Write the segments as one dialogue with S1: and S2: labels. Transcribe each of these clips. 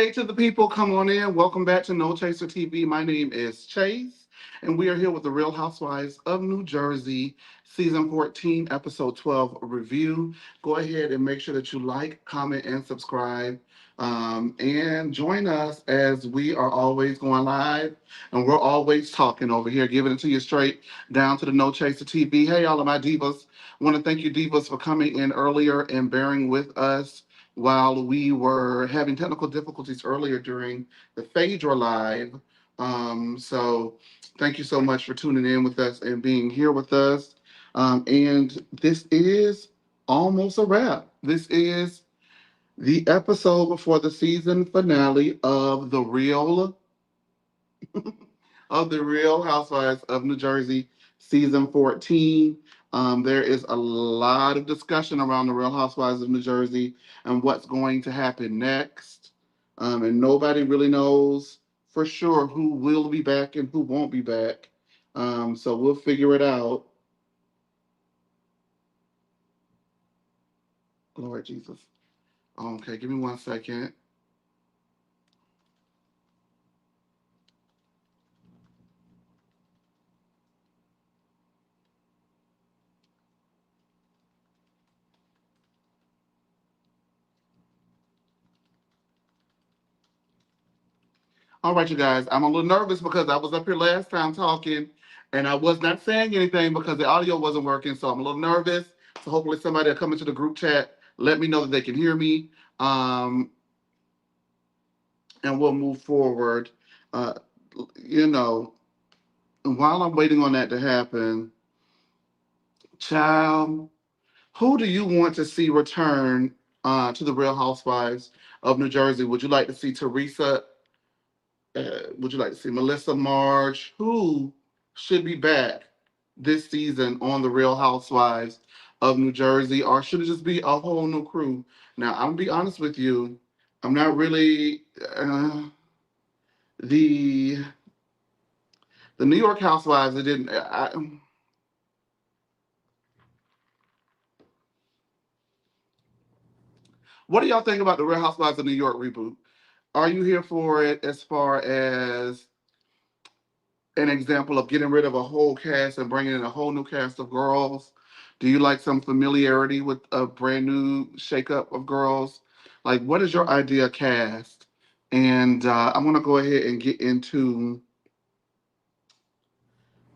S1: Hey to the people, come on in. Welcome back to No Chaser TV. My name is Chase, and we are here with the Real Housewives of New Jersey, season 14, episode 12 review. Go ahead and make sure that you like, comment, and subscribe. And join us as we are always going live and we're always talking over here, giving it to you straight down to the No Chaser TV. Hey, all of my divas. I want to thank you, divas, for coming in earlier and bearing with us while we were having technical difficulties earlier during the Phaedra Live. So thank you so much for tuning in with us and being here with us. And this is almost a wrap. This is the episode before the season finale of the Real Housewives of New Jersey, season 14. There is a lot of discussion around the Real Housewives of New Jersey and what's going to happen next. And nobody really knows for sure who will be back and who won't be back. So we'll figure it out. Lord Jesus. Okay, give me 1 second. All right, you guys. I'm a little nervous because I was up here last time talking and I was not saying anything because the audio wasn't working. So I'm a little nervous. So hopefully somebody will come into the group chat, let me know that they can hear me, and we'll move forward. Uh, you know, while I'm waiting on that to happen, child, who do you want to see return to the Real Housewives of New Jersey? Would you like to see Teresa? Would you like to see Melissa, Marge? Who should be back this season on the Real Housewives of New Jersey, or should it just be a whole new crew? Now, I'm gonna be honest with you. I'm not really the the New York Housewives. It didn't. What do y'all think about the Real Housewives of New York reboot? Are you here for it as far as an example of getting rid of a whole cast and bringing in a whole new cast of girls? Do you like some familiarity with a brand new shakeup of girls? Like, what is your idea cast? And I'm gonna go ahead and get into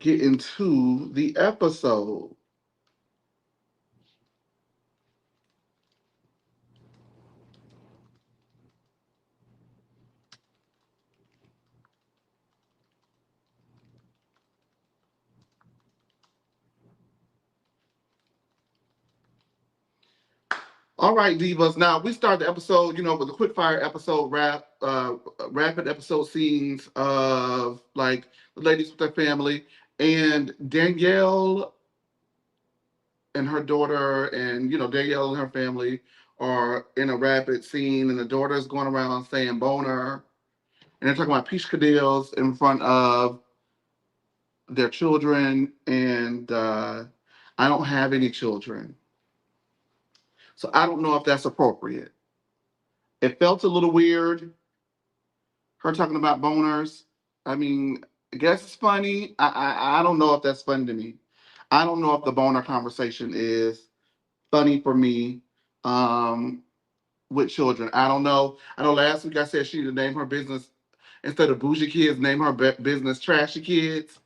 S1: the episode. All right, divas. Now we start the episode, with a quick fire episode rapid episode scenes of like the ladies with their family, and Danielle and her daughter, and Danielle and her family are in a rapid scene, and the daughter is going around saying boner, and they're talking about peach cadilles in front of their children, and I don't have any children, so I don't know if that's appropriate. It felt a little weird, her talking about boners. I mean, I guess it's funny. I don't know if that's funny to me. I don't know if the boner conversation is funny for me um, with children. I don't know. I know last week I said she need to name her business, instead of bougie kids, name her business trashy kids.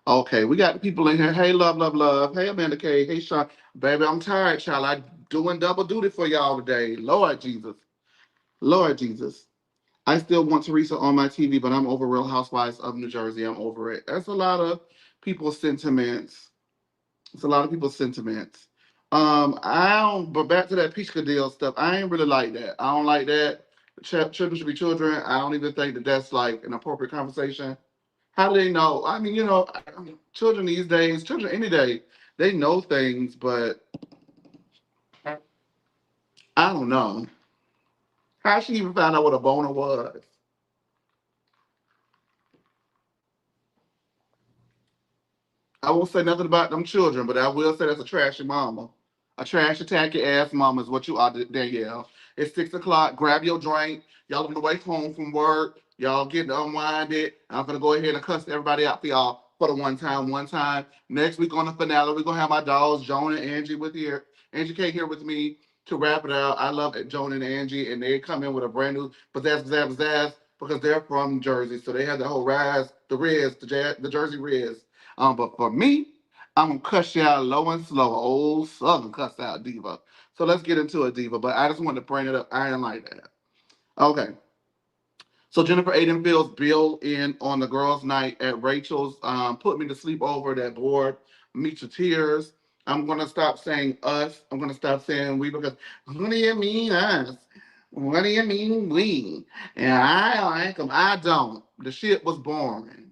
S1: Okay, we got the people in here. Hey, love, love, love. Hey, Amanda K. Hey, Sean. Baby, I'm tired, child. I doing double duty for y'all today. Lord Jesus. Lord Jesus. I still want Teresa on my TV, but I'm over Real Housewives of New Jersey. I'm over it. That's a lot of people's sentiments. It's a lot of people's sentiments. I don't. But back to that Pishka deal stuff. I ain't really like that. I don't like that. Children should be children. I don't even think that that's like an appropriate conversation. How do they know? I mean, children these days, children any day, they know things, but I don't know. How she even found out what a boner was? I won't say nothing about them children, but I will say that's a trashy mama. A trash tacky ass mama is what you are, Danielle. It's 6 o'clock. Grab your drink. Y'all on the way home from work. Y'all getting unwinded. I'm gonna go ahead and cuss everybody out for y'all for the one time, one time. Next week on the finale, we're gonna have my dogs, Joan and Angie, with here. Angie came here with me to wrap it out. I love it, Joan and Angie, and they come in with a brand new pizzazz because they're from Jersey, so they have the whole rise, the Riz, the Jersey Riz. But for me, I'm gonna cuss you out low and slow, old Southern cuss out diva. So let's get into it, diva. But I just wanted to bring it up. I didn't like that. Okay. So Jennifer Aiden feels Bill in on the girls' night at Rachel's. Put me to sleep over that board. Meet your tears. I'm gonna stop saying us. I'm gonna stop saying we because what do you mean us? What do you mean we? And I like them. I don't. The shit was boring.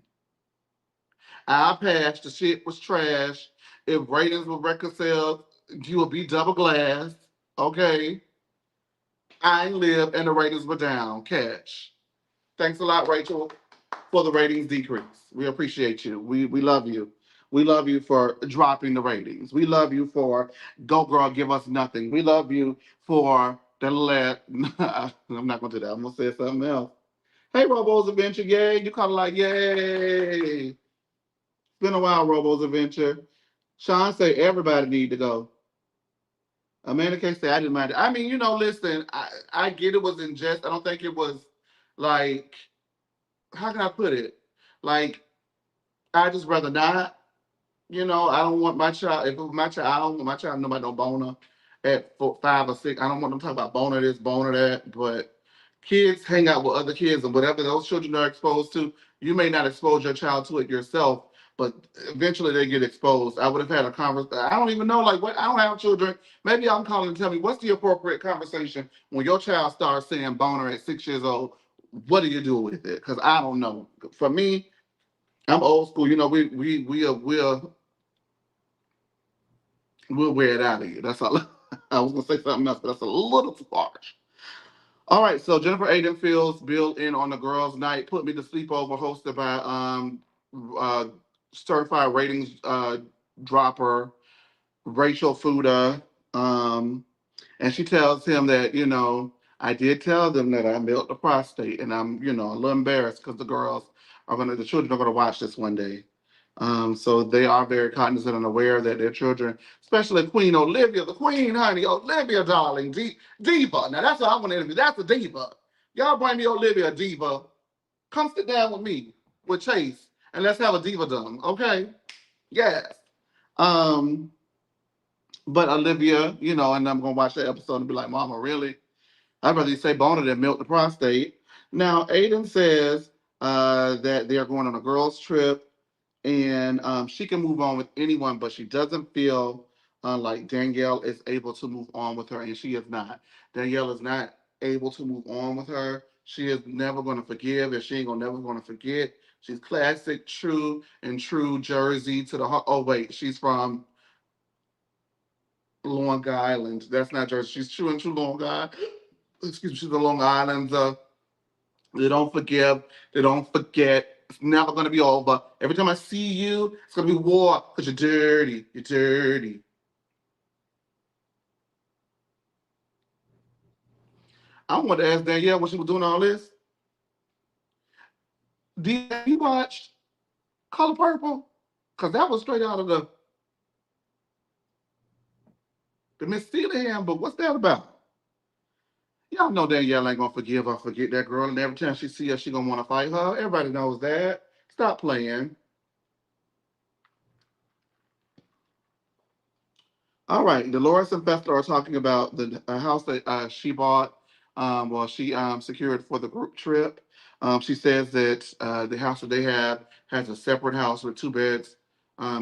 S1: I passed. The shit was trash. If ratings were reconciled, you would be double glass. Okay. I live and the ratings were down. Catch. Thanks a lot, Rachel, for the ratings decrease. We appreciate you. We love you. We love you for dropping the ratings. We love you for Go Girl Give Us Nothing. We love you for the let. I'm not gonna do that. I'm gonna say something else. Hey, Robo's Adventure, yay! You kind of like yay. It's been a while, Robo's Adventure. Sean say everybody need to go. Amanda K say I didn't mind it. I mean, listen, I get it was in jest. I don't think it was like how can I put it? Like I just rather not. I don't want my child. If it was my child, I don't want my child to know about no boner at 5 or 6. I don't want them to talk about boner this, boner that. But kids hang out with other kids, and whatever those children are exposed to, you may not expose your child to it yourself, but eventually they get exposed. I would have had a conversation. I don't even know, like, what. I don't have children. Maybe I'm calling to tell me what's the appropriate conversation when your child starts saying boner at 6 years old. What do you do with it? Because I don't know. For me, I'm old school. We'll wear it out of you. That's all. I was gonna say something else, but that's a little too harsh. All right, so Jennifer Aiden feels Bill in on the girls' night. Put me to sleep over, hosted by uh certified ratings dropper Rachel Fuda. Um, and she tells him that, I did tell them that I milked the prostate, and I'm, a little embarrassed because the children are gonna watch this one day. So they are very cognizant and aware that their children, especially Queen Olivia, the Queen, honey, Olivia, darling, diva. Now that's what I want to interview. That's a diva. Y'all bring me Olivia, diva. Come sit down with me, with Chase, and let's have a diva done, okay? Yes. Um, but Olivia, and I'm gonna watch the episode and be like, Mama, really? I'd rather you say boner than milk the prostate. Now, Aiden says that they are going on a girls' trip and she can move on with anyone, but she doesn't feel like Danielle is able to move on with her, and she is not. Danielle is not able to move on with her. She is never going to forgive, and she ain't never going to forget. She's classic, true, and true Jersey to the heart. Oh wait, she's from Long Island. That's not Jersey. She's true and true Long Island. Excuse me, she's the Long Island. They don't forgive. They don't forget. It's never gonna be over. Every time I see you, it's gonna be war because you're dirty. You're dirty. I want to ask Danielle when she was doing all this. Did you watch Color Purple? Because that was straight out of the Miss Steelham, but what's that about? Y'all know Danielle ain't gonna forgive or forget that girl, and every time she see her, she gonna want to fight her. Everybody knows that. Stop playing. All right, Dolores and Festa are talking about the house that she bought. She secured for the group trip. She says that the house that they have has a separate house with 2 beds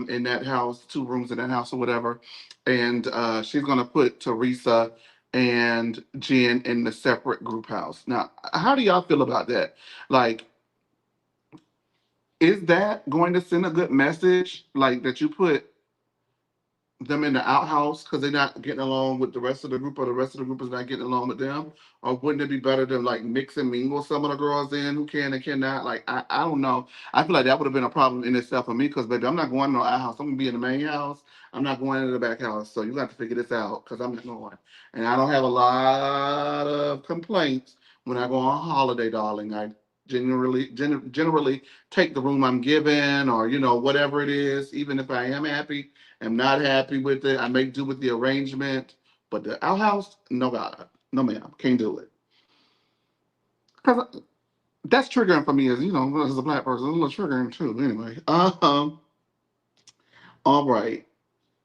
S1: in that house, 2 rooms in that house, or whatever. And she's going to put Teresa and Jen in the separate group house. Now, how do y'all feel about that? Like, is that going to send a good message? Like that you put them in the outhouse because they're not getting along with the rest of the group, or the rest of the group is not getting along with them? Or wouldn't it be better to like mix and mingle some of the girls in who can and cannot? Like I don't know. I feel like that would have been a problem in itself for me because baby, I'm not going to no outhouse. I'm gonna be in the main house. I'm not going into the back house. So you have to figure this out because I'm not going. And I don't have a lot of complaints when I go on holiday, darling. I generally take the room I'm given, or whatever it is. Even if I am happy, am not happy with it, I make do with the arrangement. But the outhouse, no God, no ma'am, can't do it. 'Cause that's triggering for me, as a black person. It's a little triggering too. Anyway, all right.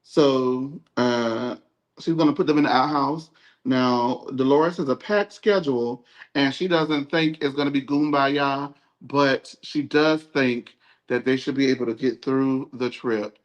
S1: So she's gonna put them in the outhouse. Now Dolores has a packed schedule, and she doesn't think it's gonna be Goombaya, but she does think that they should be able to get through the trip.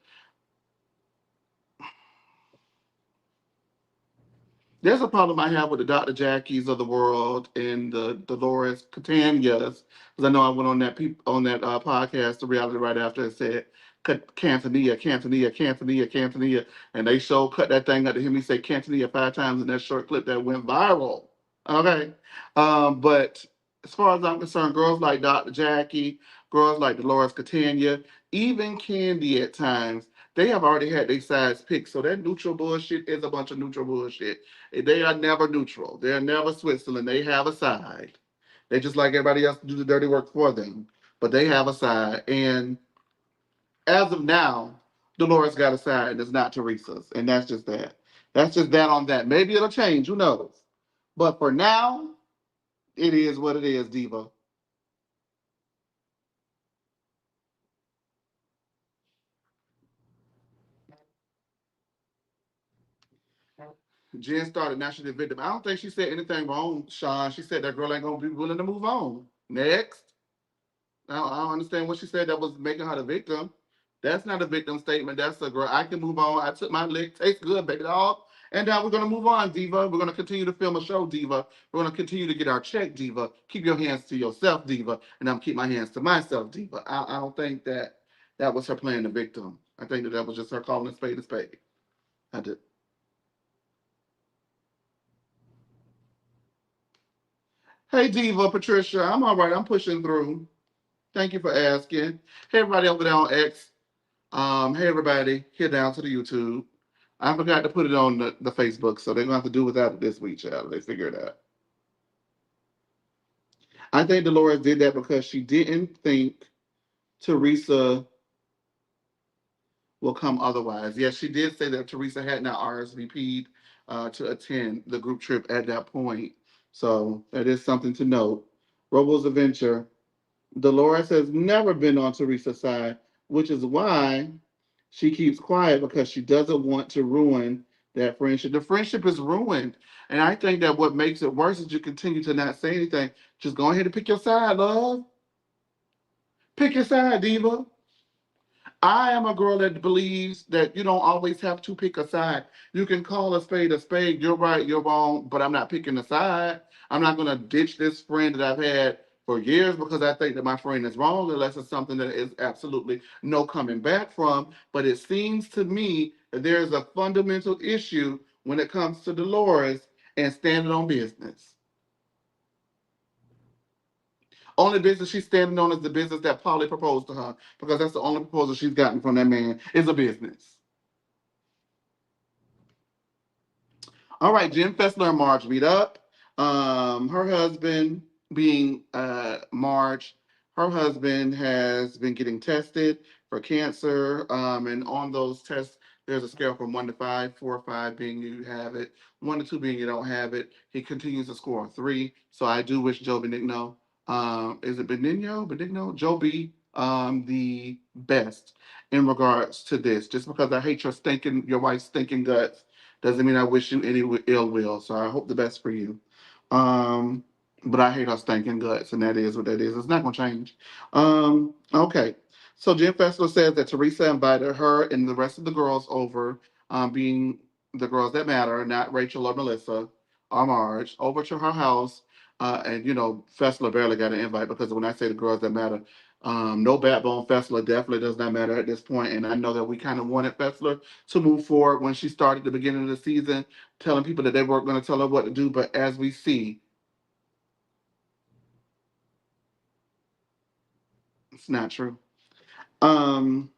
S1: There's a problem I have with the Dr. Jackies of the world and the Dolores Catanias, because I know I went on that podcast, the reality right after it said Cantonilla, Cantonilla, Cantonilla, Cantonilla, and they cut that thing up to hear me say Cantonilla 5 times in that short clip that went viral. Okay, but as far as I'm concerned, girls like Dr. Jackie, girls like Dolores Catania, even Candy at times, they have already had their sides picked. So that neutral bullshit is a bunch of neutral bullshit. They are never neutral. They're never Switzerland. They have a side. They just like everybody else to do the dirty work for them. But they have a side. And as of now, Dolores got a side and it's not Teresa's. And that's just that. That's just that on that. Maybe it'll change. Who knows? But for now, it is what it is, Diva. Jen started, now she's the victim. I don't think she said anything wrong, Sean. She said that girl ain't gonna be willing to move on. Next. I don't understand what she said that was making her the victim. That's not a victim statement. That's a girl. I can move on. I took my lick. Tastes good, baby doll. And we're gonna move on, Diva. We're gonna continue to film a show, Diva. We're gonna continue to get our check, Diva. Keep your hands to yourself, Diva, and I'm keep my hands to myself, Diva. I don't think that was her playing the victim. I think that was just her calling a spade a spade. I did. Hey, Diva, Patricia. I'm all right. I'm pushing through. Thank you for asking. Hey, everybody over there on X. Hey everybody, here down to the YouTube. I forgot to put it on the Facebook, so they're gonna have to do without it this week, child. They figure it out. I think Dolores did that because she didn't think Teresa will come otherwise. Yes, she did say that Teresa had not RSVP'd to attend the group trip at that point. So that is something to note. Robo's Adventure. Dolores has never been on Teresa's side, which is why she keeps quiet because she doesn't want to ruin that friendship. The friendship is ruined. And I think that what makes it worse is you continue to not say anything. Just go ahead and pick your side, love. Pick your side, Diva. I am a girl that believes that you don't always have to pick a side. You can call a spade a spade. You're right, you're wrong, but I'm not picking a side. I'm not going to ditch this friend that I've had for years because I think that my friend is wrong, unless it's something that is absolutely no coming back from. But it seems to me that there's a fundamental issue when it comes to Dolores and standing on business. Only business she's standing on is the business that Polly proposed to her, because that's the only proposal she's gotten from that man is a business. All right, Jim Fessler and Marge meet up. Her husband, being Marge, her husband has been getting tested for cancer. And on those tests, there's a scale from 1 to 5, 4 or 5 being you have it, 1 to 2 being you don't have it. He continues to score a 3. So I do wish Joe Benigno, is it Benigno? Benigno? Joe B, the best in regards to this. Just because I hate your wife's stinking guts doesn't mean I wish you any ill will. So I hope the best for you. Um, but I hate her stinking guts, and that is what that is. It's not gonna change. Okay. So Jim Festival says that Teresa invited her and the rest of the girls over, being the girls that matter, not Rachel or Melissa or Marge, over to her house. And Fessler barely got an invite because when I say the girls that matter, No backbone. Fessler definitely does not matter at this point, and I know that we kind of wanted Fessler to move forward when she started the beginning of the season, telling people that they weren't going to tell her what to do. But as we see, it's not true. Um,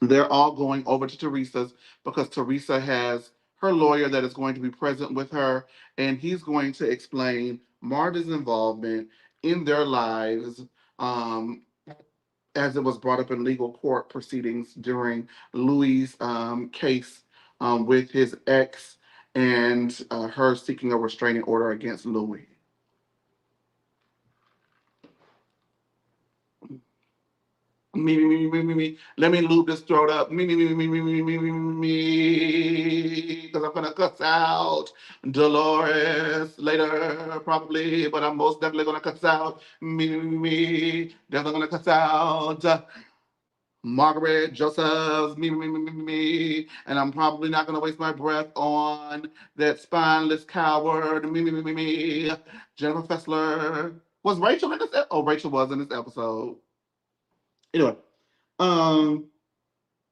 S1: they're all going over to Teresa's because Teresa has her lawyer that is going to be present with her, and he's going to explain Marge's involvement in their lives. As it was brought up in legal court proceedings during Louie's case with his ex and her seeking a restraining order against Louie. Me. Let me lube this throat up. Me. Because I'm gonna cuss out Dolores later, probably, but I'm most definitely gonna cuss out me. Definitely gonna cuss out Margaret, Joseph, me, and I'm probably not gonna waste my breath on that spineless coward, me. Jennifer Fessler. Was Rachel in this? Oh, Rachel was in this episode. Anyway, um,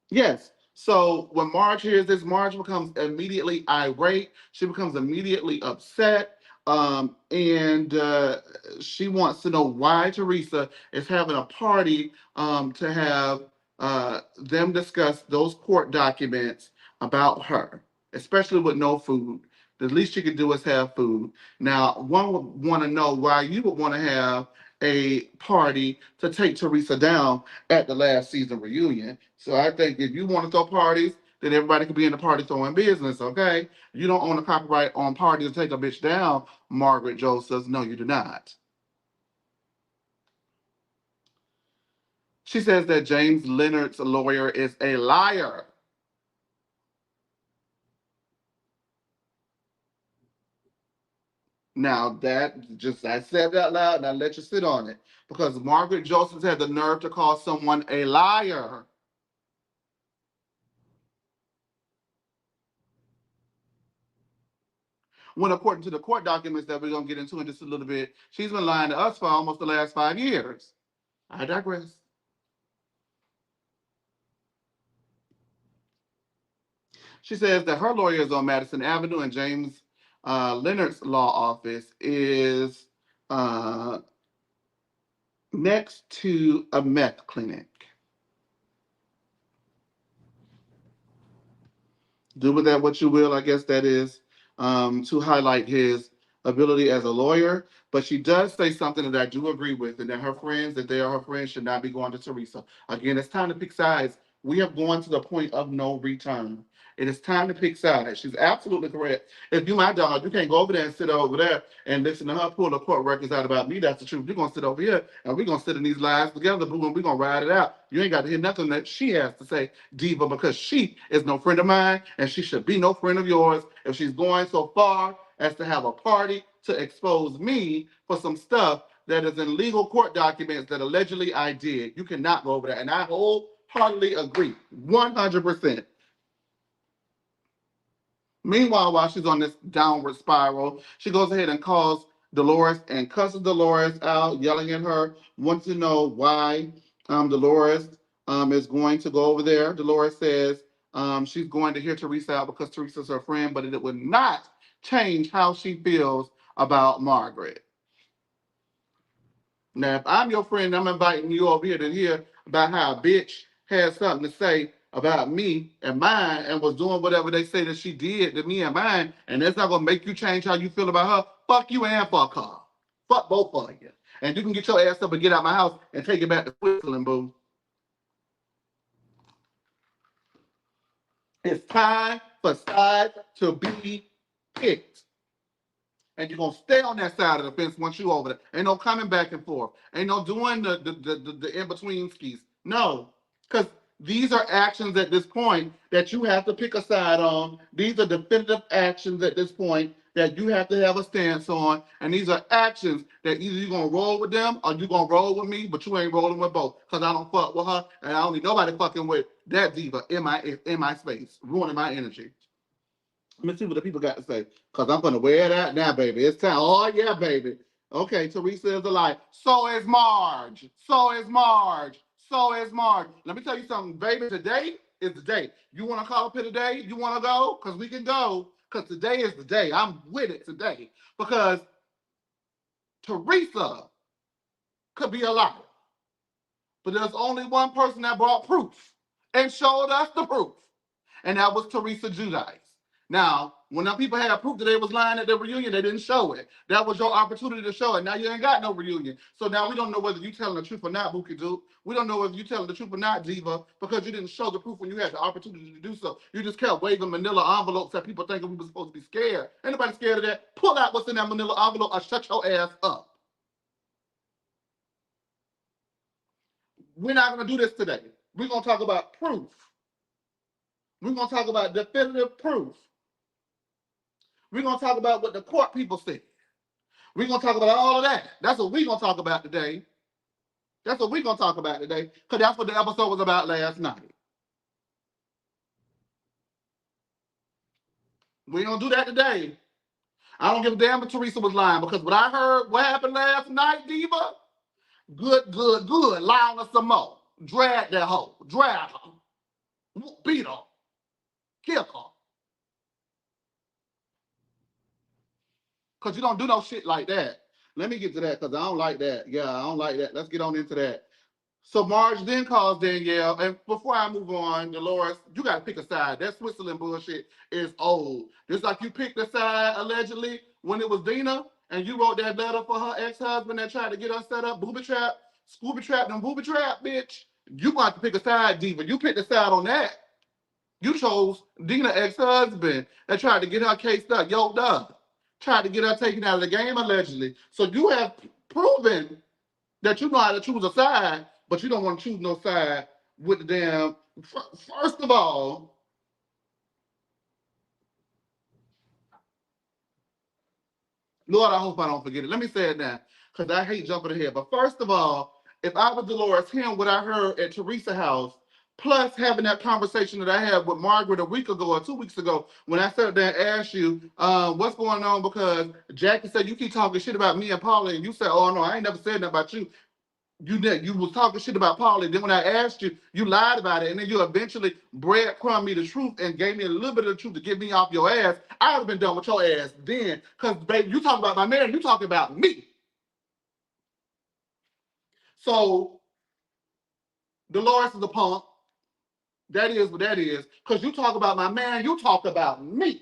S1: yes. So when Marge hears this, Marge becomes immediately irate. She becomes immediately upset. And she wants to know why Teresa is having a party to have them discuss those court documents about her, especially with no food. The least you could do is have food. Now, one would want to know why you would want to have a party to take Teresa down at the last season reunion. So I think if you want to throw parties, then everybody could be in the party throwing business, okay? You don't own a copyright on parties to take a bitch down, Margaret Josephs. No, you do not. She says that James Leonard's lawyer is a liar. Now that just I said that out loud and I let you sit on it. Because Margaret Josephs had the nerve to call someone a liar. When according to the court documents that we're gonna get into in just a little bit, she's been lying to us for almost the last 5 years. I digress. She says that her lawyer is on Madison Avenue and James Leonard's law office is uh, next to a meth clinic. Do with that what you will. I guess that is to highlight his ability as a lawyer. But she does say something that I do agree with, and that her friends, that they are her friends, should not be going to Teresa. Again, it's time to pick sides. We have gone to the point of no return. It is time to pick sides. She's absolutely correct. If you my dog, you can't go over there and sit over there and listen to her pull the court records out about me. That's the truth. You're gonna sit over here and we're gonna sit in these lives together, boo, and we're gonna ride it out. You ain't got to hear nothing that she has to say, Diva, because she is no friend of mine and she should be no friend of yours if she's going so far as to have a party to expose me for some stuff that is in legal court documents that allegedly I did. You cannot go over that. And I wholeheartedly agree, 100%. Meanwhile, while she's on this downward spiral, she goes ahead and calls Dolores and cusses Dolores out, yelling at her, wants to know why Dolores is going to go over there. Dolores says she's going to hear Teresa out because Teresa's her friend, but it would not change how she feels about Margaret. Now, if I'm your friend, I'm inviting you over here to hear about how a bitch had something to say about me and mine and was doing whatever they say that she did to me and mine, and that's not gonna make you change how you feel about her. Fuck you and fuck her. Fuck both of you. And you can get your ass up and get out my house and take it back to Switzerland, boo. It's time for sides to be picked. And you're gonna stay on that side of the fence once you over there. Ain't no coming back and forth. Ain't no doing the in-between skis. No. Because these are actions at this point that you have to pick a side on. These are definitive actions at this point that you have to have a stance on. And these are actions that either you're gonna roll with them or you're gonna roll with me, but you ain't rolling with both. Because I don't fuck with her and I don't need nobody fucking with that diva in my space, ruining my energy. Let me see what the people got to say. Because I'm going to wear it out now, baby. It's time. Oh, yeah, baby. Okay, Teresa is a lie. So is Marge. So is Marge. So is Marge. Let me tell you something, baby. Today is the day. You want to call up here today? You want to go? Because we can go. Because today is the day. I'm with it today. Because Teresa could be a liar. But there's only one person that brought proof and showed us the proof. And that was Teresa Giudice. Now, when the people had proof that they was lying at their reunion, they didn't show it. That was your opportunity to show it. Now you ain't got no reunion. So now we don't know whether you telling the truth or not, Bookie Duke. We don't know whether you telling the truth or not, Diva, because you didn't show the proof when you had the opportunity to do so. You just kept waving manila envelopes at people thinking we were supposed to be scared. Anybody scared of that? Pull out what's in that manila envelope or shut your ass up. We're not going to do this today. We're going to talk about proof. We're going to talk about definitive proof. We're going to talk about what the court people said. We're going to talk about all of that. That's what we're going to talk about today. That's what we're going to talk about today, because that's what the episode was about last night. We don't do that today. I don't give a damn if Teresa was lying, because what I heard, what happened last night, Diva, good, lie on us some more. Drag that hoe. Drag her. Beat her. Kill her. Because you don't do no shit like that. Let me get to that, because I don't like that. Yeah, I don't like that. Let's get on into that. So Marge then calls Danielle, and before I move on, Dolores, you got to pick a side. That Switzerland bullshit is old. Just like you picked a side, allegedly, when it was Dina, and you wrote that letter for her ex-husband that tried to get her set up, booby trap, scooby trap, and booby trap, bitch. You got to pick a side, Diva. You picked a side on that. You chose Dina's ex-husband that tried to get her case up, yoked up. Tried to get her taken out of the game, allegedly. So you have proven that you know how to choose a side, but you don't want to choose no side with the damn. First of all, Lord, I hope I don't forget it. Let me say it now, because I hate jumping ahead. But first of all, if I was Dolores, hearing what I heard at Teresa's house, plus having that conversation that I had with Margaret a week ago or 2 weeks ago, when I sat there and asked you what's going on, because Jackie said you keep talking shit about me and Paula, and you said, oh no, I ain't never said nothing about you. You was talking shit about Paula. Then when I asked you, you lied about it, and then you eventually breadcrumbed me the truth and gave me a little bit of the truth to get me off your ass. I would have been done with your ass then, because baby, you talking about my man, you talking about me. So Dolores is a punk. That is what that is. Because you talk about my man, you talk about me.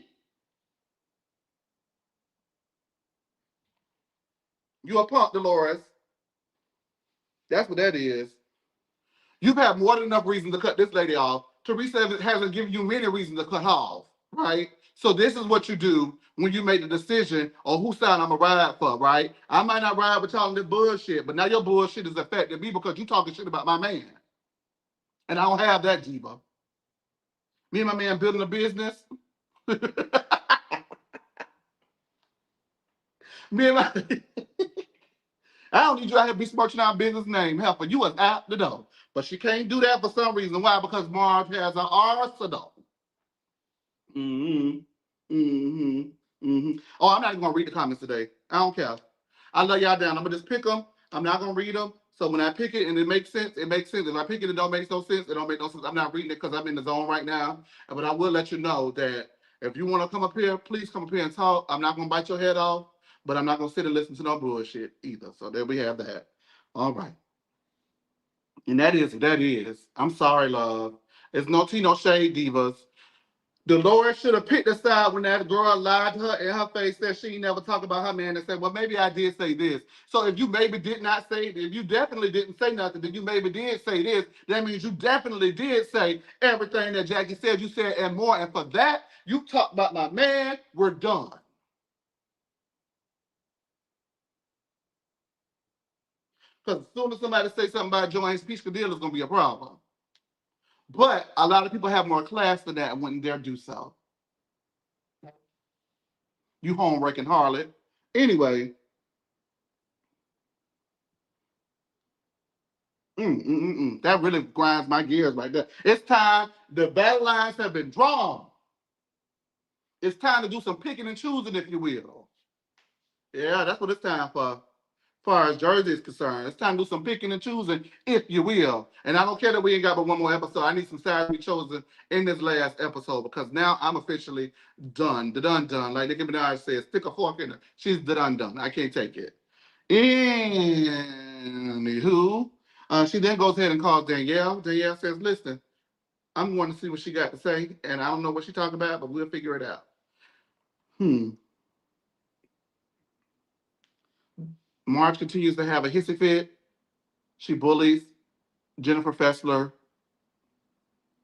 S1: You a punk, Dolores. That's what that is. You've had more than enough reason to cut this lady off. Teresa hasn't given you many reasons to cut her off, right? So this is what you do when you make the decision on whose side I'm gonna ride for, right? I might not ride with y'all in this bullshit, but now your bullshit is affecting me because you talking shit about my man. And I don't have that, Diva. Me and my man building a business. Me and my I don't need you out here be smirching our business name, Heifer. You was out the door. But she can't do that for some reason. Why? Because Marge has an arsenal. Mm-hmm. Mm-hmm. Mm-hmm. Oh, I'm not even gonna read the comments today. I don't care. I love y'all down. I'm gonna just pick them. I'm not gonna read them. So when I pick it and it makes sense, it makes sense. If I pick it and it don't make no sense, it don't make no sense. I'm not reading it because I'm in the zone right now. But I will let you know that if you want to come up here, please come up here and talk. I'm not gonna bite your head off, but I'm not gonna sit and listen to no bullshit either. So there we have that. All right. And that is what that is. I'm sorry, love. It's no tea, no shade, divas. Dolores should have picked a side when that girl lied to her in her face, said she never talked about her man, and said, well, maybe I did say this. So if you maybe did not say, if you definitely didn't say nothing, then you maybe did say this. That means you definitely did say everything that Jackie said, you said, and more. And for that, you talked about my man, we're done. Because as soon as somebody say something about Joanne's Peach Cadillo, it's going to be a problem. But a lot of people have more class than that when they do so. You home-wrecking harlot. Anyway. That really grinds my gears right there. It's time. The battle lines have been drawn. It's time to do some picking and choosing, if you will. Yeah, that's what it's time for. far as Jersey is concerned. It's time to do some picking and choosing, if you will. And I don't care that we ain't got but one more episode. I need some sides to be chosen in this last episode because now I'm officially done. The done. Like Nicki Minaj says, stick a fork in her. She's the done. I can't take it. Anywho, she then goes ahead and calls Danielle. Danielle says, listen, I'm going to see what she got to say, and I don't know what she's talking about, but we'll figure it out. Marge continues to have a hissy fit. She bullies Jennifer Fessler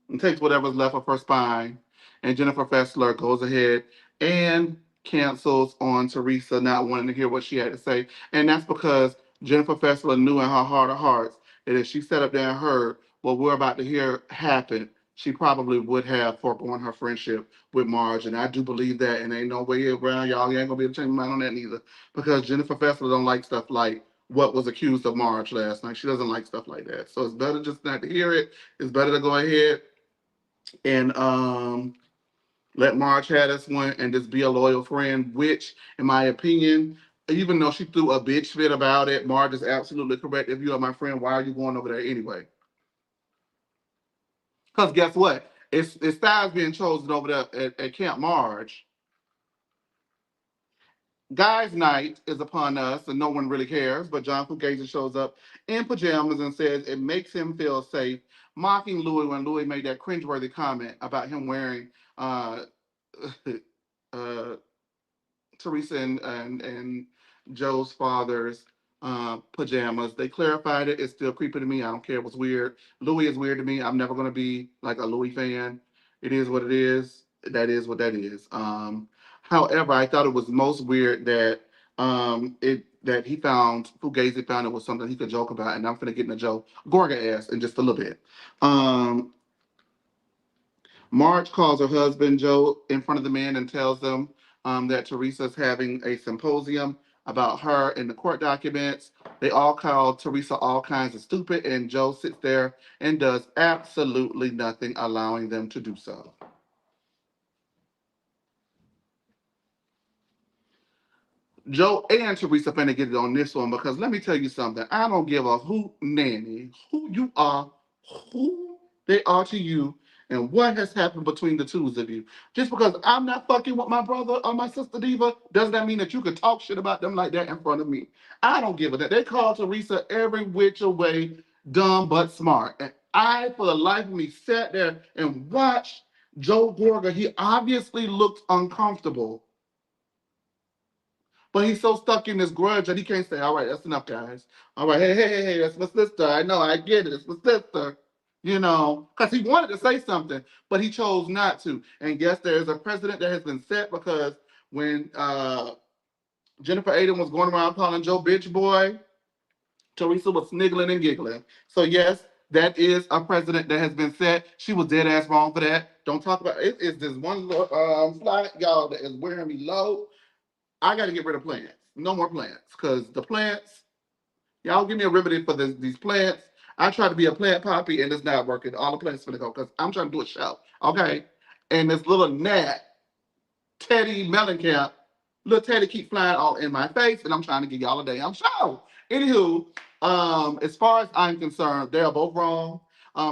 S1: and takes whatever's left of her spine. And Jennifer Fessler goes ahead and cancels on Teresa, not wanting to hear what she had to say. And that's because Jennifer Fessler knew in her heart of hearts that if she sat up there and heard what we're about to hear happen, she probably would have foregone her friendship with Marge. And I do believe that, and ain't no way around, y'all. You ain't gonna be able to change my mind on that neither. Because Jennifer Fessler don't like stuff like what was accused of Marge last night. She doesn't like stuff like that. So it's better just not to hear it. It's better to go ahead and let Marge have this one and just be a loyal friend, which, in my opinion, even though she threw a bitch fit about it, Marge is absolutely correct. If you are my friend, why are you going over there anyway? Because guess what? It's Styles being chosen over there at Camp Marge. Guys' night is upon us, and no one really cares. But John Fugazi shows up in pajamas and says it makes him feel safe, mocking Louie when Louie made that cringeworthy comment about him wearing uh, Teresa and Joe's father's pajamas. They clarified it. It's still creepy to me. I don't care. It was weird. Louis is weird to me. I'm never gonna be like a Louis fan. It is what it is. That is what that is. However, I thought it was most weird that he found Fugazi found it was something he could joke about, and I'm gonna get in a Joe Gorga ass in just a little bit. Marge calls her husband Joe in front of the men and tells them that Teresa's having a symposium about her in the court documents. They all call Teresa all kinds of stupid, and Joe sits there and does absolutely nothing, allowing them to do so. Joe and Teresa finna get it on this one because let me tell you something. I don't give a hoot nanny who you are, who they are to you, and what has happened between the two of you. Just because I'm not fucking with my brother or my sister Diva, doesn't that mean that you can talk shit about them like that in front of me? I don't give a damn. They call Teresa every which way, dumb but smart. And I, for the life of me, sat there and watched Joe Gorga. He obviously looked uncomfortable. But he's so stuck in this grudge that he can't say, all right, that's enough, guys. All right, hey, that's my sister. I know, I get it. It's my sister. You know, because he wanted to say something, but he chose not to. And yes, there is a precedent that has been set because when Jennifer Aiden was going around calling Joe bitch boy, Teresa was sniggling and giggling. So yes, that is a precedent that has been set. She was dead ass wrong for that. Don't talk about it. It's this one little fly, y'all, that is wearing me low. I got to get rid of plants. No more plants. Because the plants, y'all give me a remedy for these plants. I try to be a plant poppy and it's not working. All the plants finna go because I'm trying to do a show. Okay? And this little gnat, Teddy Mellencamp, little Teddy keep flying all in my face and I'm trying to give y'all a damn show. Anywho, as far as I'm concerned, they're both wrong.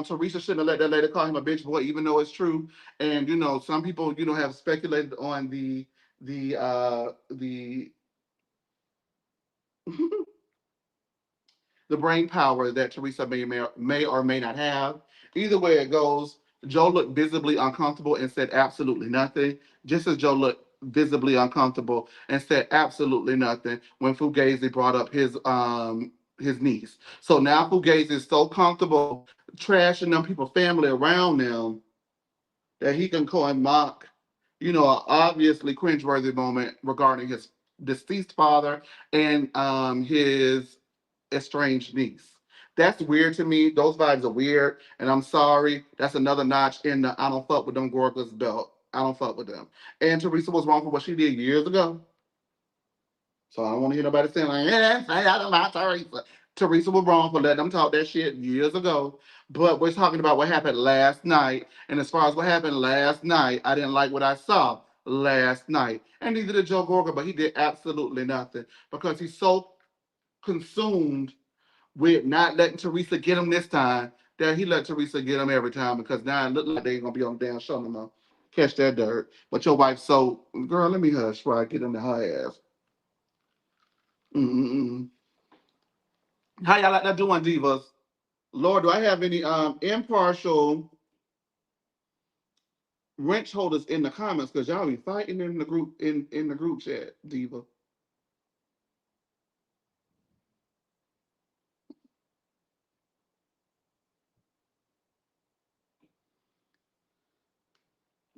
S1: Teresa shouldn't have let that lady call him a bitch boy, even though it's true. And you know, some people, you know, have speculated on the the brain power that Teresa may or may not have. Either way it goes, Joe looked visibly uncomfortable and said absolutely nothing, just as Joe looked visibly uncomfortable and said absolutely nothing when Fugazi brought up his niece. So now Fugazi is so comfortable trashing them people family around them that he can call and mock, you know, an obviously cringeworthy moment regarding his deceased father and his estranged niece. That's weird to me. Those vibes are weird, and I'm sorry. That's another notch in the I don't fuck with them Gorgas belt. I don't fuck with them. And Teresa was wrong for what she did years ago. So I don't want to hear nobody saying like, yeah, say I don't like Teresa. Teresa was wrong for letting them talk that shit years ago. But we're talking about what happened last night. And as far as what happened last night, I didn't like what I saw last night. And neither did Joe Gorga, but he did absolutely nothing because he's so consumed with not letting Teresa get him this time that he let Teresa get him every time because now it look like they ain't gonna be on the damn show no more. Catch that dirt. But your wife, so girl, let me hush before I get into her ass. Mm-mm-mm. How y'all like that doing, divas? Lord, do I have any impartial wrench holders in the comments? Because y'all be fighting in the group in the group chat, diva.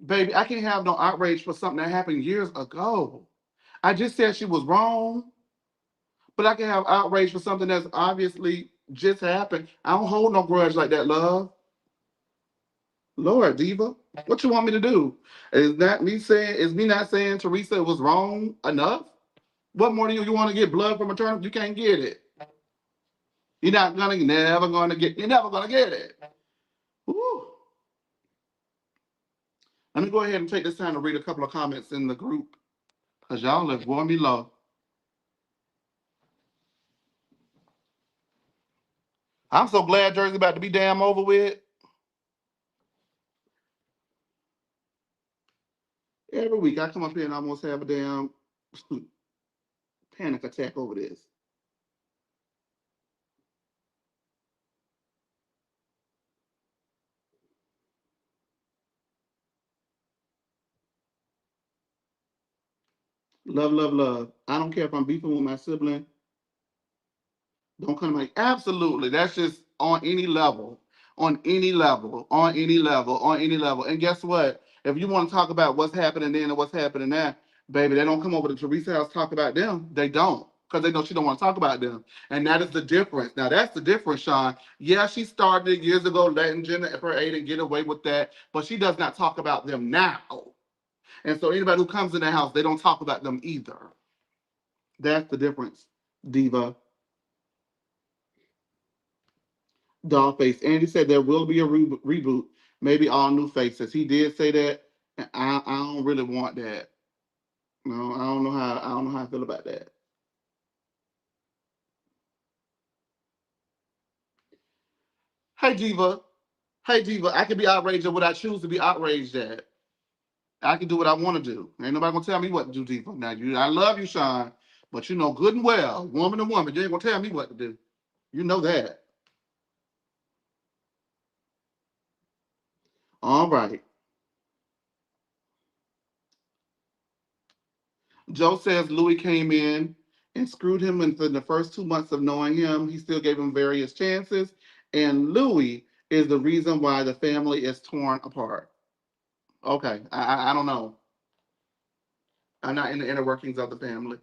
S1: Baby, I can't have no outrage for something that happened years ago. I just said she was wrong, but I can have outrage for something that's obviously just happened. I don't hold no grudge like that, love. Lord, diva, what you want me to do? Is that me saying? Is me not saying Teresa was wrong enough? What more do you want to get blood from a turnip? You can't get it. You're not gonna, never gonna get. You're never gonna get it. Woo. Let me go ahead and take this time to read a couple of comments in the group, cause y'all have borne me low. I'm so glad Jersey about to be damn over with. Every week I come up here and almost have a damn panic attack over this. Love, love, love. I don't care if I'm beefing with my sibling. Don't come like absolutely. That's just on any level, on any level, on any level, on any level. And guess what? If you want to talk about what's happening then and what's happening now, baby, they don't come over to Teresa's house talk about them. They don't. Because they know she don't want to talk about them. And that is the difference. Now that's the difference, Sean. Yeah, she started years ago letting Jennifer Aiden get away with that, but she does not talk about them now. And so anybody who comes in the house, they don't talk about them either. That's the difference, Diva. Dollface. Andy said there will be a reboot, maybe all new faces. He did say that. And I don't really want that. No, I don't know how I feel about that. Hey Diva. Hey Diva, I can be outraged at what I choose to be outraged at. I can do what I want to do. Ain't nobody gonna tell me what to do, Diva. Now I love you, Sean, but you know good and well, woman to woman, you ain't gonna tell me what to do. You know that. All right. Joe says Louie came in and screwed him within the first 2 months of knowing him. He still gave him various chances. And Louie is the reason why the family is torn apart. Okay, I don't know. I'm not in the inner workings of the family.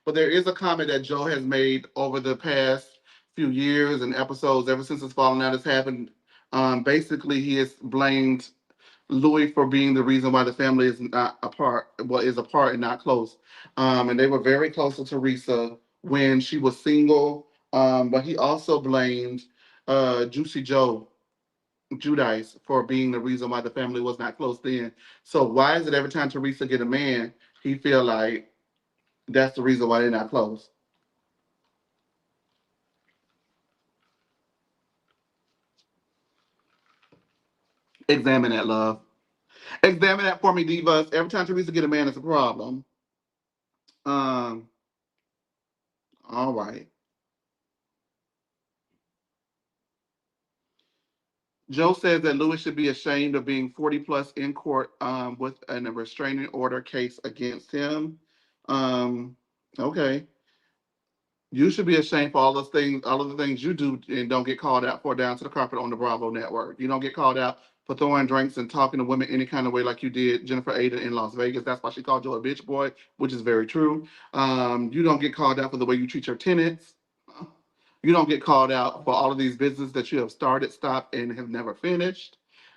S1: But there is a comment that Joe has made over the past few years and episodes, ever since his falling out has happened. Basically, he has blamed Louis for being the reason why the family is not apart, well, is apart and not close. And they were very close to Teresa when she was single. But he also blamed Juicy Joe Judice for being the reason why the family was not close then. So why is it every time Teresa get a man, he feel like that's the reason why they're not close? Examine that, love. Examine that for me, divas. Every time Teresa get a man, it's a problem. Um, all right. Joe says that Louis should be ashamed of being 40 plus in court with a restraining order case against him. Um, okay. You should be ashamed for all of the things you do and don't get called out for down to the carpet on the Bravo network. You don't get called out for throwing drinks and talking to women any kind of way like you did Jennifer Aiden in Las Vegas. That's why she called you a bitch boy, which is very true. You don't get called out for the way you treat your tenants. You don't get called out for all of these businesses that you have started, stopped, and have never finished.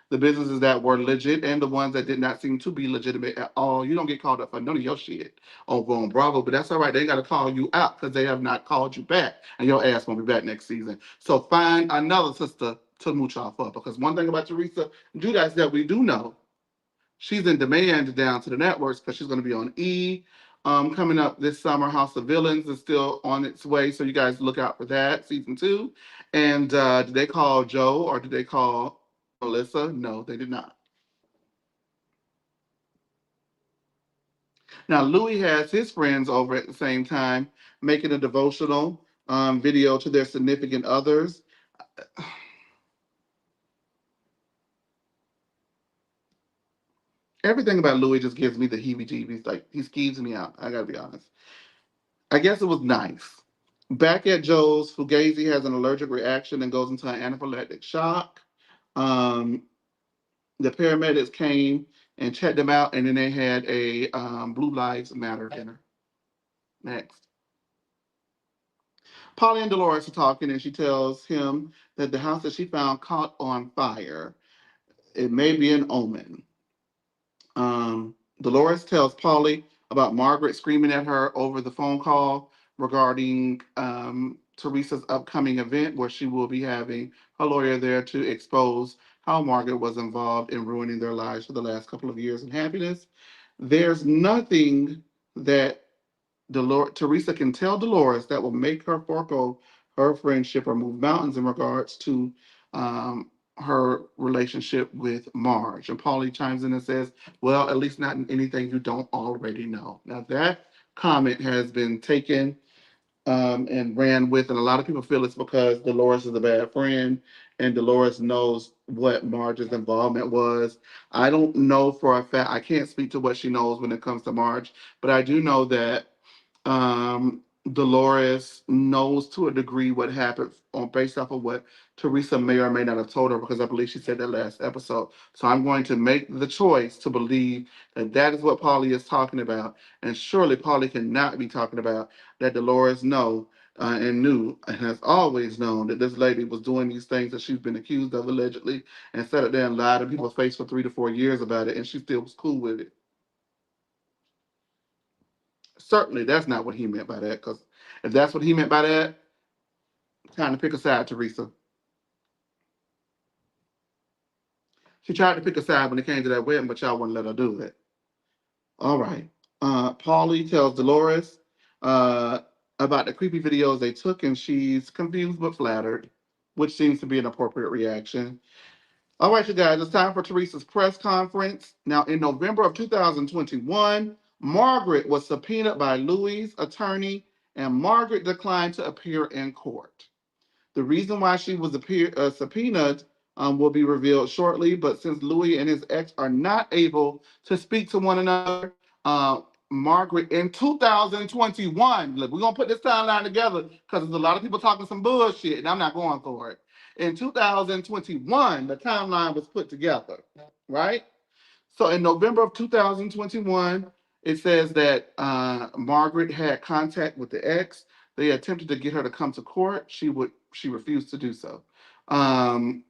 S1: The businesses that were legit and the ones that did not seem to be legitimate at all. You don't get called out for none of your shit over on Bravo, but that's all right. They got to call you out because they have not called you back, and your ass won't be back next season. So find another sister to mooch off of, because one thing about Teresa Giudice that we do know, she's in demand down to the networks because she's going to be on E. coming up this summer. House of Villains is still on its way, so you guys look out for that, season 2. And did they call Joe or did they call Melissa? No, they did not. Now, Louie has his friends over at the same time making a devotional video to their significant others. Everything about Louie just gives me the heebie-jeebies. Like, he skeeves me out. I gotta be honest. I guess it was nice. Back at Joe's, Fugazi has an allergic reaction and goes into an anaphylactic shock. Um, the paramedics came and checked them out, and then they had a Blue Lives Matter dinner. Next. Polly and Dolores are talking, and she tells him that the house that she found caught on fire. It may be an omen. Dolores tells Polly about Margaret screaming at her over the phone call regarding Teresa's upcoming event, where she will be having her lawyer there to expose how Margaret was involved in ruining their lives for the last couple of years in happiness. There's nothing that Teresa can tell Dolores that will make her forego her friendship or move mountains in regards to her relationship with Marge. And Paulie chimes in and says, well, at least not in anything you don't already know. Now, that comment has been taken and ran with, and a lot of people feel it's because Dolores is a bad friend and Dolores knows what Marge's involvement was. I don't know for a fact, I can't speak to what she knows when it comes to Marge, but I do know that Dolores knows to a degree what happened on based off of what Teresa may or may not have told her, because I believe she said that last episode. So I'm going to make the choice to believe that that is what Polly is talking about, and surely Polly cannot be talking about that Dolores and knew and has always known that this lady was doing these things that she's been accused of allegedly, and sat it there and lied in people's face for 3 to 4 years about it, and she still was cool with it. Certainly, that's not what he meant by that. Because if that's what he meant by that, time to pick a side, Teresa. She tried to pick a side when it came to that wedding, but y'all wouldn't let her do it. All right. Paulie tells Dolores uh, about the creepy videos they took, and she's confused but flattered, which seems to be an appropriate reaction. All right, you guys, it's time for Teresa's press conference. Now, in November of 2021, Margaret was subpoenaed by Louie's attorney, and Margaret declined to appear in court. The reason why she was subpoenaed will be revealed shortly, but since Louie and his ex are not able to speak to one another, uh, Margaret in 2021, look, we're going to put this timeline together because there's a lot of people talking some bullshit, and I'm not going for it. In 2021, the timeline was put together, right? So in November of 2021, it says that Margaret had contact with the ex. They attempted to get her to come to court. She refused to do so. Um,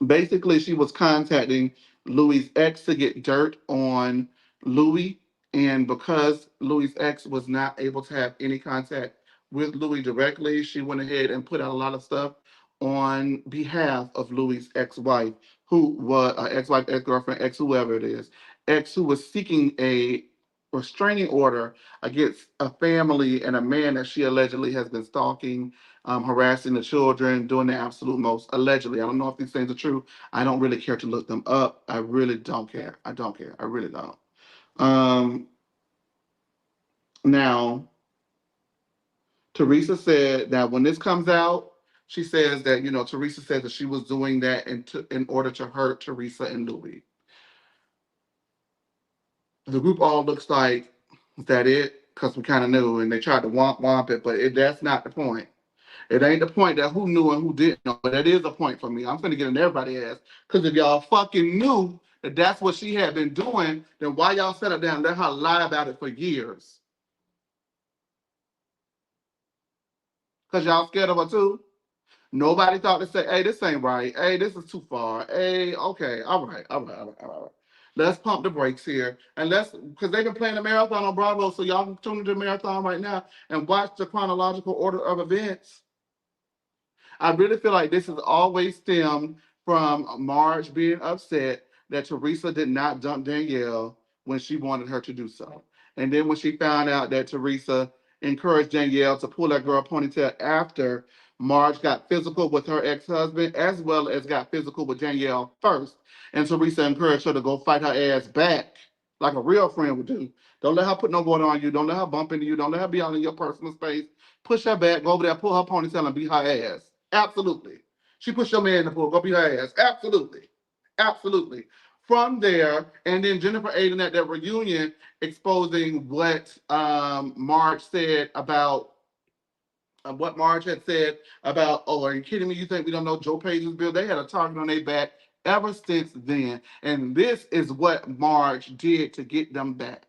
S1: Basically, she was contacting Louis's ex to get dirt on Louis, and because Louis's ex was not able to have any contact with Louis directly, she went ahead and put out a lot of stuff on behalf of Louis's ex-wife, who was ex-wife, ex-girlfriend, ex whoever it is, ex who was seeking a restraining order against a family and a man that she allegedly has been stalking, harassing the children, doing the absolute most, allegedly. I don't know if these things are true. I don't really care to look them up. I really don't care. I don't care. I really don't. Um, Now, Teresa said that when this comes out, she says that, Teresa said that she was doing that in order to hurt Teresa and Louie. The group all looks like, is that it? Because we kind of knew, and they tried to womp it, but that's not the point. It ain't the point that who knew and who didn't know, but that is a point for me. I'm gonna get in everybody's ass, because if y'all fucking knew that that's what she had been doing, then why y'all set her down and let her lie about it for years? Because y'all scared of her too? Nobody thought to say, hey, this ain't right. Hey, this is too far. Hey, okay, all right, all right, all right, all right. Let's pump the brakes here. And because they've been playing the marathon on Bravo, so y'all can tune into the marathon right now and watch the chronological order of events. I really feel like this has always stemmed from Marge being upset that Teresa did not dump Danielle when she wanted her to do so. And then when she found out that Teresa encouraged Danielle to pull that girl ponytail after Marge got physical with her ex-husband, as well as got physical with Danielle first, and Teresa encouraged her to go fight her ass back like a real friend would do. Don't let her put no water on you. Don't let her bump into you. Don't let her be out in your personal space. Push her back. Go over there, pull her ponytail, and beat her ass. Absolutely. She pushed your man in the pool. Go beat her ass. Absolutely. Absolutely. From there, and then Jennifer Aiden at that reunion exposing what Marge said about what Marge had said about, oh, are you kidding me? You think we don't know Joe Page's bill? They had a target on their back ever since then. And this is what Marge did to get them back.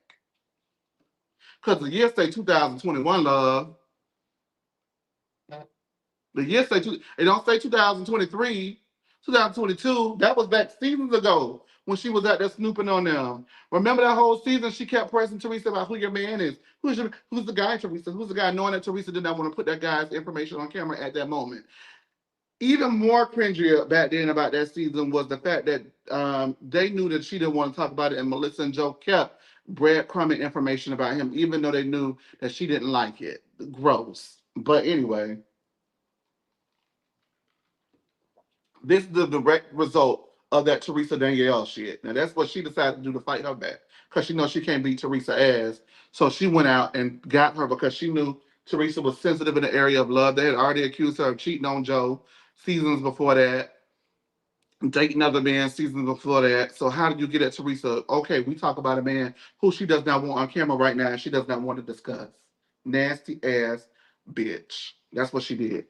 S1: Because the year say 2021, love. The year say, it don't say 2023, 2022. That was back seasons ago when she was out there snooping on them. Remember that whole season? She kept pressing Teresa about who your man is. Who's the guy, Teresa? Who's the guy? Knowing that Teresa did not want to put that guy's information on camera at that moment. Even more cringy back then about that season was the fact that they knew that she didn't want to talk about it, and Melissa and Joe kept breadcrumbing information about him, even though they knew that she didn't like it. Gross. But anyway, this is the direct result of that Teresa Danielle shit. Now that's what she decided to do to fight her back, because she knows she can't beat Teresa ass. So she went out and got her because she knew Teresa was sensitive in the area of love. They had already accused her of cheating on Joe seasons before that, dating other men seasons before that. So how did you get at Teresa? Okay, we talk about a man who she does not want on camera right now and she does not want to discuss. Nasty ass bitch. That's what she did.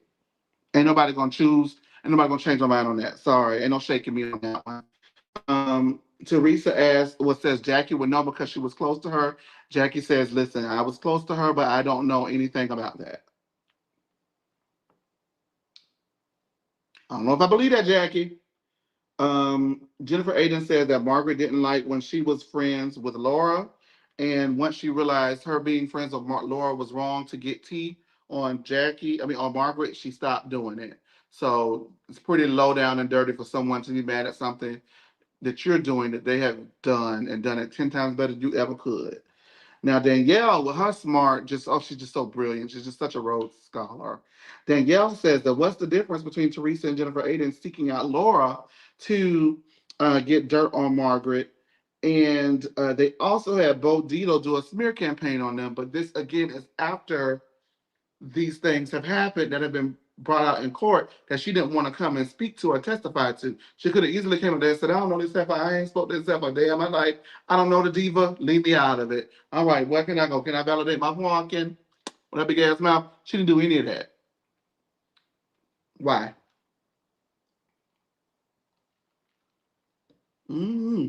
S1: Ain't nobody gonna choose. Ain't nobody gonna change my mind on that. Sorry, ain't no shaking me on that one. Teresa asked, what says Jackie would know because she was close to her. Jackie says, listen, I was close to her, but I don't know anything about that. I don't know if I believe that, Jackie. Jennifer Aiden said that Margaret didn't like when she was friends with Laura. And once she realized her being friends with Laura was wrong to get tea on on Margaret, she stopped doing it. So it's pretty low down and dirty for someone to be mad at something that you're doing that they have done and done it 10 times better than you ever could. Now, Danielle, with her smart, she's just so brilliant. She's just such a Rhodes Scholar. Danielle says that what's the difference between Teresa and Jennifer Aiden seeking out Laura to get dirt on Margaret? And they also had Bo Dietl do a smear campaign on them. But this, again, is after these things have happened that have been brought out in court that she didn't want to come and speak to or testify to. She could have easily came up there and said, I don't know this stuff. I ain't spoke this stuff. Damn, I like, I don't know the diva. Leave me out of it. All right, where can I go? Can I validate my walking with that big ass mouth? She didn't do any of that. Why? Mm-hmm.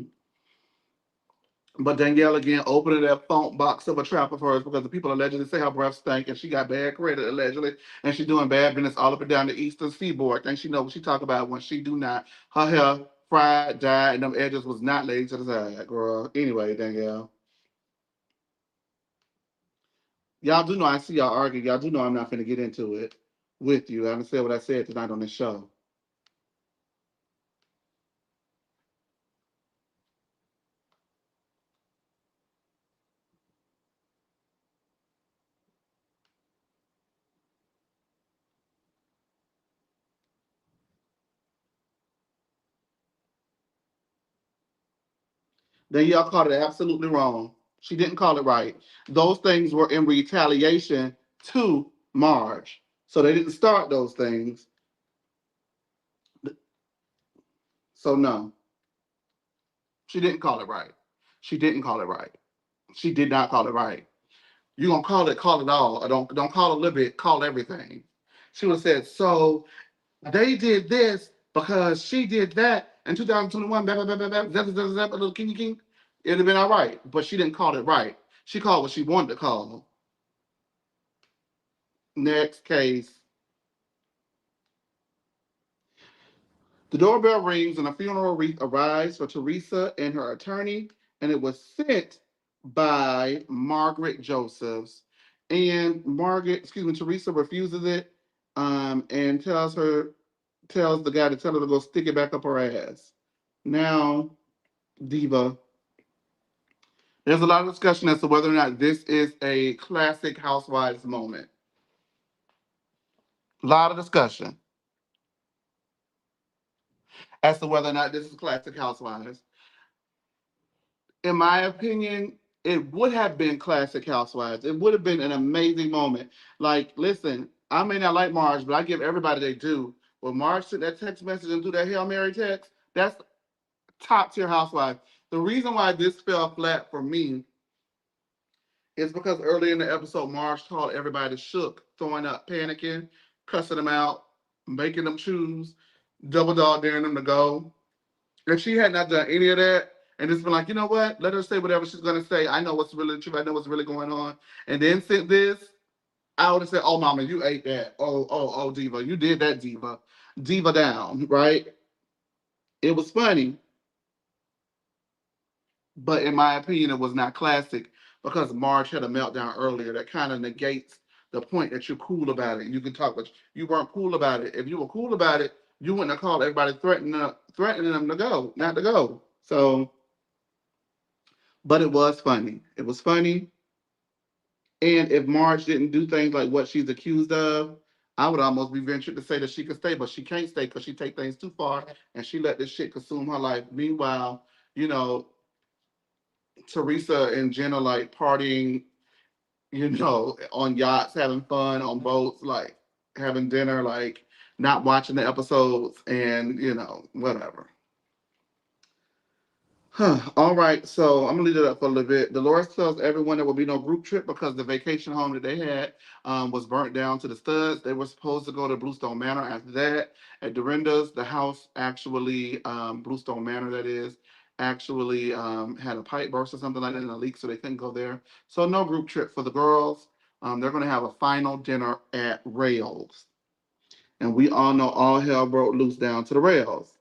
S1: But Danielle again opening that phone box of a trap of hers because the people allegedly say her breath stank and she got bad credit allegedly and she's doing bad business all up and down the eastern seaboard. Think she know what she talk about when she do not. Her hair fried, dyed, and them edges was not laid to the side, girl. Anyway, Danielle. Y'all do know I see y'all arguing. Y'all do know I'm not finna get into it with you. I understand what I said tonight on this show. Then y'all called it absolutely wrong. She didn't call it right. Those things were in retaliation to Marge. So they didn't start those things. So no, she didn't call it right. She didn't call it right. She did not call it right. You gonna call it all. Or don't call it a little bit, call everything. She would have said, so they did this because she did that in 2021, blah, blah, blah, blah, blah, little king, king. It'd have been all right, but she didn't call it right. She called what she wanted to call. Next case. The doorbell rings and a funeral wreath arrives for Teresa and her attorney, and it was sent by Margaret Josephs. And Teresa refuses it and tells the guy to tell her to go stick it back up her ass. Now, Diva, There's a lot of discussion as to whether or not this is a classic Housewives moment. A lot of discussion as to whether or not this is classic Housewives. In my opinion, it would have been classic Housewives. It would have been an amazing moment. Like, listen, I may not like Marge, but I give everybody they do. When Marge sent that text message and do that Hail Mary text, that's top tier Housewives. The reason why this fell flat for me is because early in the episode, Marge called everybody shook, throwing up, panicking, cussing them out, making them choose, double dog daring them to go. If she had not done any of that and just been like, you know what, let her say whatever she's gonna say. I know what's really true. I know what's really going on. And then sent this, I would have said, oh mama, you ate that. Oh, diva, you did that, diva. Diva down, right? It was funny, but in my opinion, it was not classic because Marge had a meltdown earlier that kind of negates the point that you're cool about it. You can talk, but you weren't cool about it. If you were cool about it, you wouldn't have called everybody threatening them to go, not to go. So, but it was funny. It was funny. And if Marge didn't do things like what she's accused of, I would almost be ventured to say that she could stay, but she can't stay because she take things too far and she let this shit consume her life. Meanwhile, you know, Teresa and Jen are like partying, on yachts, having fun on boats, like having dinner, like not watching the episodes, and whatever. Huh. All right, so I'm gonna leave it up for a little bit. Dolores tells everyone there will be no group trip because the vacation home that they had was burnt down to the studs. They were supposed to go to Bluestone Manor after that. At Dorinda's, the house actually, Bluestone Manor that is, actually had a pipe burst or something like that in a leak, so they couldn't go there. So no group trip for the girls. They're gonna have a final dinner at Rails, and we all know all hell broke loose down to the Rails.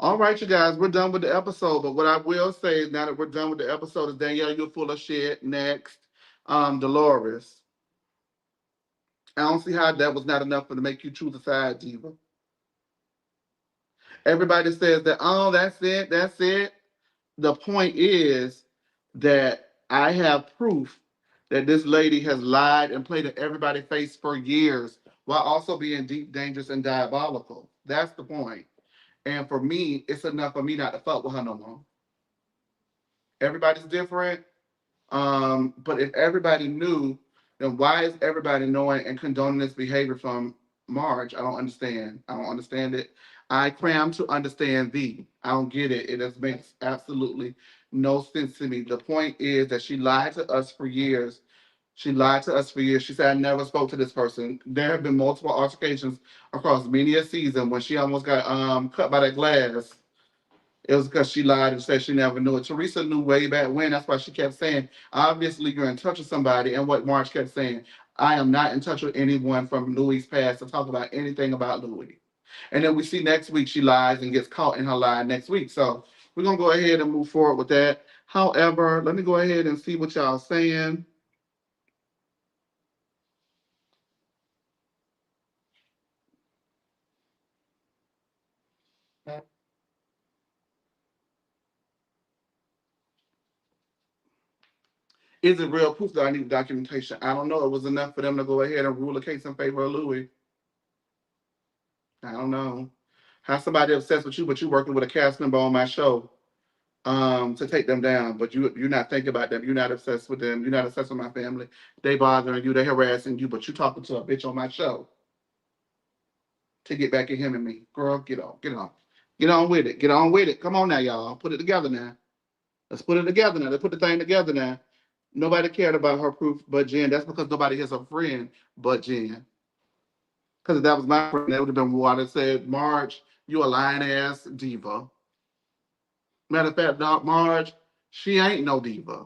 S1: All right, you guys, we're done with the episode. But what I will say is now that we're done with the episode is Danielle, you're full of shit. Next, Dolores. I don't see how that was not enough for to make you choose a side, diva. Everybody says that, oh, that's it, that's it. The point is that I have proof that this lady has lied and played in everybody's face for years while also being deep, dangerous, and diabolical. That's the point. And for me, it's enough for me not to fuck with her no more. Everybody's different. But if everybody knew, then why is everybody knowing and condoning this behavior from Marge? I don't understand. I don't understand it. I cram to understand thee. I don't get it. It just makes absolutely no sense to me. The point is that she lied to us for years. She lied to us for years. She said, I never spoke to this person. There have been multiple altercations across many a season when she almost got cut by that glass. It was because she lied and said she never knew it. Teresa knew way back when. That's why she kept saying, obviously, you're in touch with somebody. And what Marge kept saying, I am not in touch with anyone from Louie's past to talk about anything about Louie. And then we see next week she lies and gets caught in her lie next week. So we're going to go ahead and move forward with that. However, let me go ahead and see what y'all saying. Is it real proof that I need documentation? I don't know. It was enough for them to go ahead and rule a case in favor of Louie. I don't know. How somebody obsessed with you, but you working with a cast member on my show to take them down, but you're not thinking about them. You're not obsessed with them. You're not obsessed with my family. They bothering you. They harassing you, but you talking to a bitch on my show to get back at him and me. Girl, get on with it. Get on with it. Come on now, y'all. Put it together now. Let's put it together now. Let's put the thing together now. Nobody cared about her proof but Jen. That's because nobody has a friend but Jen. Because if that was my friend, that would have been what I said, Marge, you a lying ass diva. Matter of fact, Doc Marge, she ain't no diva.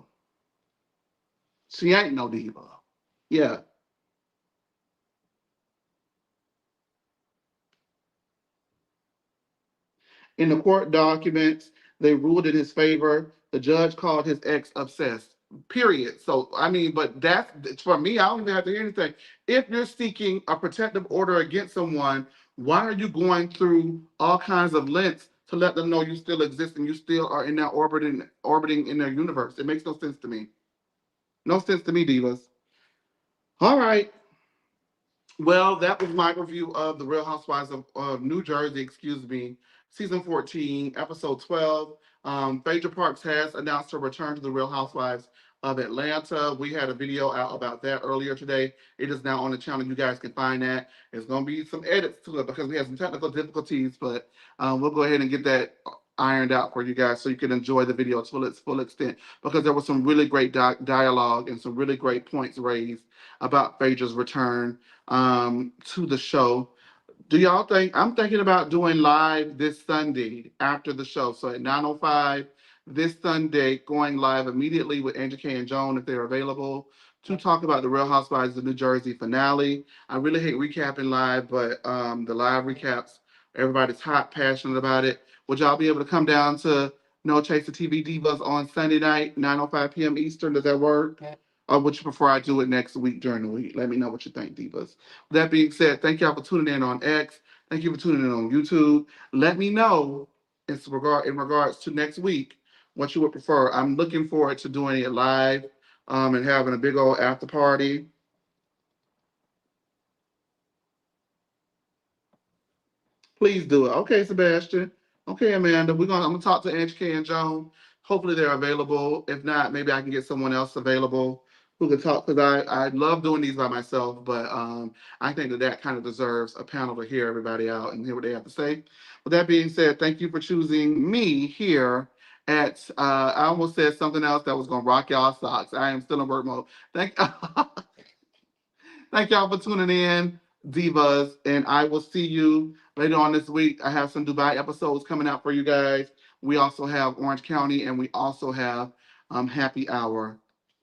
S1: She ain't no diva. Yeah. In the court documents, they ruled in his favor. The judge called his ex obsessed. Period. So I mean, but that's for me. I don't even have to hear anything. If you're seeking a protective order against someone, why are you going through all kinds of lengths to let them know you still exist and you still are in that orbiting in their universe. It makes no sense to me. No sense to me, divas. All right. Well, that was my review of the Real Housewives of New Jersey, excuse me, season 14, episode 12. Phaedra Parks has announced her return to the Real Housewives of Atlanta. We had a video out about that earlier today. It is now on the channel. You guys can find that. There's going to be some edits to it because we had some technical difficulties, but we'll go ahead and get that ironed out for you guys so you can enjoy the video to its full extent because there was some really great dialogue and some really great points raised about Phaedra's return to the show. Do y'all think I'm thinking about doing live this Sunday after the show? So at 9:05 this Sunday, going live immediately with Angie K and Joan if they're available to talk about the Real Housewives of New Jersey finale. I really hate recapping live, but the live recaps, everybody's hot, passionate about it. Would y'all be able to come down to No Chaser TV Divas on Sunday night, 9:05 p.m. Eastern? Does that work? Or would you prefer I do it next week during the week? Let me know what you think, Divas. With that being said, thank y'all for tuning in on X. Thank you for tuning in on YouTube. Let me know in regards to next week what you would prefer. I'm looking forward to doing it live and having a big old after party. Please do it. Okay, Sebastian. Okay, Amanda. I'm gonna talk to Angie K and Joan. Hopefully they're available. If not, maybe I can get someone else available who can talk because I love doing these by myself, but I think that kind of deserves a panel to hear everybody out and hear what they have to say. With that being said, thank you for choosing me here at I almost said something else that was gonna rock y'all socks. I am still in work mode. Thank Thank y'all for tuning in, Divas, and I will see you later on this week. I have some Dubai episodes coming out for you guys. We also have Orange County, and we also have Happy Hour.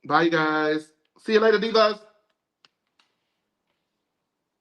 S1: Bye, you guys. See you later, Divas.